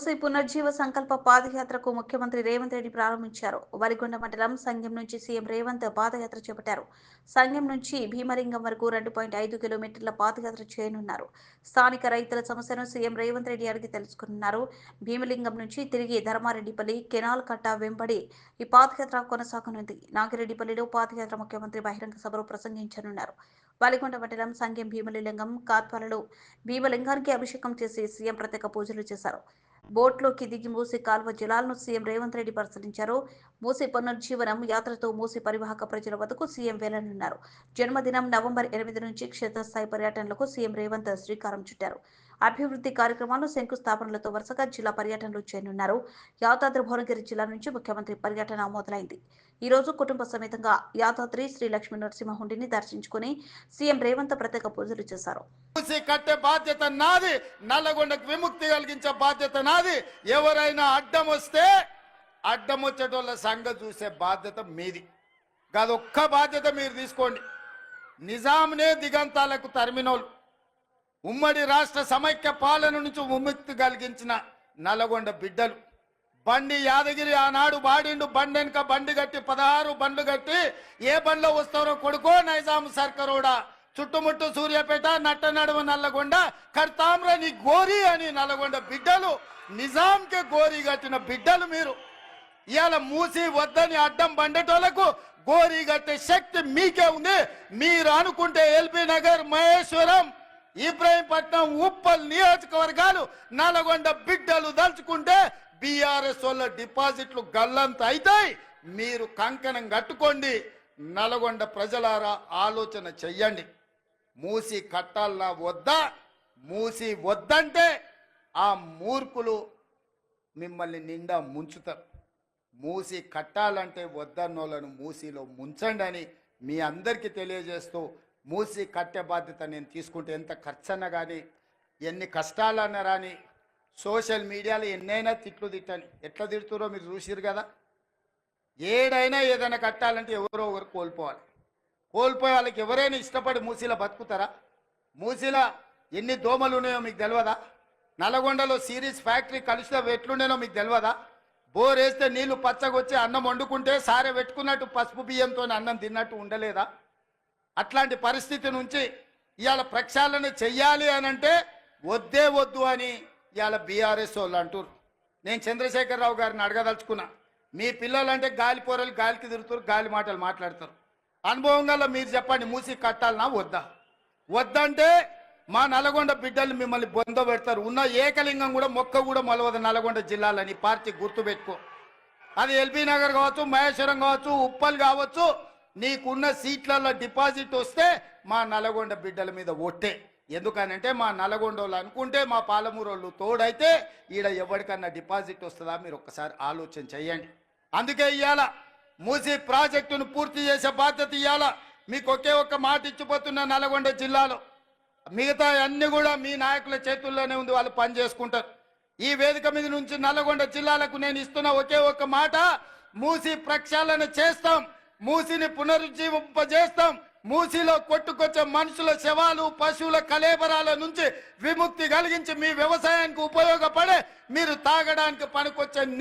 మూసీ పునర్జీవ సంకల్ప పాదయాత్రకు ముఖ్యమంత్రి రేవంత్ రెడ్డి ప్రారంభించారు. వలిగొండ మండలం సంగెం నుంచి సీఎం రేవంత్ పాదయాత్ర చేపట్టారు. సంగెం నుంచి భీమలింగం వరకు 2.5 కిలోమీటర్ల పాదయాత్ర చేయనున్నారు. స్థానిక రైతుల సమస్యను సీఎం రేవంత్ రెడ్డి అడిగి తెలుసుకున్నారు. భీమలింగం నుంచి తిరిగి ధర్మారెడ్డిపల్లి కెనాల్ కట్ట వెంబడి ఈ పాదయాత్ర కొనసాగనుంది. నాగిరెడ్డిపల్లిలో పాదయాత్ర ముఖ్యమంత్రి బహిరంగ సభలో ప్రసంగించనున్నారు. వలిగొండ మండలం సంగెం భీమలింగం కాత్వాలలో భీమలింగానికి అభిషేకం చేసి సీఎం ప్రత్యేక పూజలు చేశారు. బోట్లోకి దిగి మూసీ కాల్వ జలాలను సీఎం రేవంత్ రెడ్డి పరిశీలించారు. మూసీ పునర్జీవనం యాత్రతో మూసీ పరివాహక ప్రజల వద్దకు సీఎం వెళ్లనున్నారు. జన్మదినం నవంబర్ 8 నుంచి క్షేత్రస్థాయి పర్యటనలకు సీఎం రేవంత్ శ్రీకారం చుట్టారు. అభివృద్ధి కార్యక్రమాలు శంకుస్థాపనలతో వరుసగా జిల్లా పర్యటనలు చేయనున్నారు. యాదాద్రి భువనగిరి జిల్లా నుంచి ముఖ్యమంత్రి పర్యటన మొదలైంది. ఈ రోజు కుటుంబ సమేతంగా యాదాద్రి శ్రీ లక్ష్మీ నరసింహుడిని దర్శించుకుని సీఎం రేవంత్ ప్రత్యేక పూజలు చేశారు. కట్టే బాధ్యత నాది, నల్లగొండకు విముక్తి కలిగించే బాధ్యత నాది. ఎవరైనా అడ్డం వస్తే అడ్డం వచ్చేటోళ్ళ సంగతి చూసే బాధ్యత మీది. అదొక్క బాధ్యత మీరు తీసుకోండి. నిజాంనే దిగంతాలకు తరిమినోళ్ళు, ఉమ్మడి రాష్ట్ర సమైక్య పాలన నుంచి విముక్తి కలిగించిన నల్లగొండ బిడ్డలు. బండి యాదగిరి ఆనాడు బాడిండు, బండి వెనుక బండి కట్టి 16 బండ్లు కట్టి ఏ బండ్లో వస్తారో కొడుకో నైజాం సర్కరోడా, చుట్టుముట్టు సూర్యాపేట, నట్ట నడుమ నల్లగొండ, కర్తామ్ర నీ గోరి అని నల్లగొండ బిడ్డలు, నిజాంకే గోరి కట్టిన బిడ్డలు మీరు. ఇవాళ మూసి వద్దని అడ్డం బండేటోళ్లకు గోరి కట్టే శక్తి మీకే ఉంది. మీరు అనుకుంటే ఎల్బీ నగర్, మహేశ్వరం, ఇబ్రాహీంపట్నం, ఉప్పల్ నియోజకవర్గాలు నల్లగొండ బిడ్డలు దలుచుకుంటే బీఆర్ఎస్ వాళ్ళ డిపాజిట్లు గల్లంత అవుతాయి. మీరు కంకణం కట్టుకోండి. నల్లగొండ ప్రజలారా ఆలోచన చెయ్యండి. మూసి కట్టాలన్నా వద్దా? మూసి వద్దంటే ఆ మూర్ఖులు మిమ్మల్ని నిండా ముంచుతారు. మూసి కట్టాలంటే వద్దన్నోళ్ళను మూసిలో ముంచండి అని మీ అందరికీ తెలియజేస్తూ, మూసి కట్టే బాధ్యత నేను తీసుకుంటే ఎంత ఖర్చన్నా కానీ, ఎన్ని కష్టాలన్నా రాని, సోషల్ మీడియాలో ఎన్నైనా తిట్లు తిట్టని, ఎట్లా తిడుతురో మీరు చూసిరు కదా. ఏడైనా ఏదైనా కట్టాలంటే ఎవరో ఒకరు కోల్పోవాలి. కోల్పోయే వాళ్ళకి ఎవరైనా ఇష్టపడి మూసీలో బతుకుతారా? మూసీలో ఎన్ని దోమలు ఉన్నాయో మీకు తెలియదా? నల్గొండలో సిరీస్ ఫ్యాక్టరీ కలిసిలో ఎట్లుండేనో మీకు తెలియదా? బోర్ వేస్తే నీళ్లు పచ్చగొచ్చి అన్నం వండుకుంటే సారే పెట్టుకున్నట్టు పసుపు బియ్యంతో అన్నం తిన్నట్టు ఉండలేదా? అట్లాంటి పరిస్థితి నుంచి ఇవాళ ప్రక్షాళన చెయ్యాలి అని అంటే వద్దే వద్దు అని ఇవాళ బీఆర్ఎస్ వాళ్ళు అంటారు. నేను చంద్రశేఖరరావు గారిని అడగదలుచుకున్నా. మీ పిల్లలంటే గాలి పోరలు గాలికి తిరుగుతారు, గాలి మాటలు మాట్లాడతారు. అనుభవం గల మీరు చెప్పండి, మూసి కట్టాలన్నా వద్దా? వద్దంటే మా నల్గొండ బిడ్డలు మిమ్మల్ని బొంద పెడతారు. ఉన్న ఏకలింగం కూడా మొక్క కూడా మొలవదు నల్గొండ జిల్లాలని పార్టీ గుర్తుపెట్టుకో. అది ఎల్బీ నగర్ కావచ్చు, మహేశ్వరం కావచ్చు, ఉప్పల్ కావచ్చు. నీకున్న సీట్లలో డిపాజిట్ వస్తే మా నల్గొండ బిడ్డల మీద ఒట్టే. ఎందుకనంటే మా నల్గొండ వాళ్ళు అనుకుంటే మా పాలమూరు వాళ్ళు తోడైతే ఈడ ఎవరికన్నా డిపాజిట్ వస్తుందా? మీరు ఒక్కసారి ఆలోచన చేయండి. అందుకే ఇవాళ మూసీ ప్రాజెక్టును పూర్తి చేసే బాధ్యత ఇవాళ మీకు ఒకే ఒక్క మాట ఇచ్చిపోతున్న నల్గొండ జిల్లాలో. మిగతా అన్ని కూడా మీ నాయకుల చేతుల్లోనే ఉంది, వాళ్ళు పని చేసుకుంటారు. ఈ వేదిక మీద నుంచి నల్గొండ జిల్లాలకు నేను ఇస్తున్న ఒకే ఒక్క మాట, మూసీ ప్రక్షాళన చేస్తాం, మూసీని పునరుజ్జీవింపజేస్తాం. మూసీలో కొట్టుకొచ్చే మనుషుల శవాలు, పశువుల కలేబరాల నుంచి విముక్తి కలిగించి మీ వ్యవసాయానికి ఉపయోగపడే, మీరు తాగడానికి పనికొచ్చే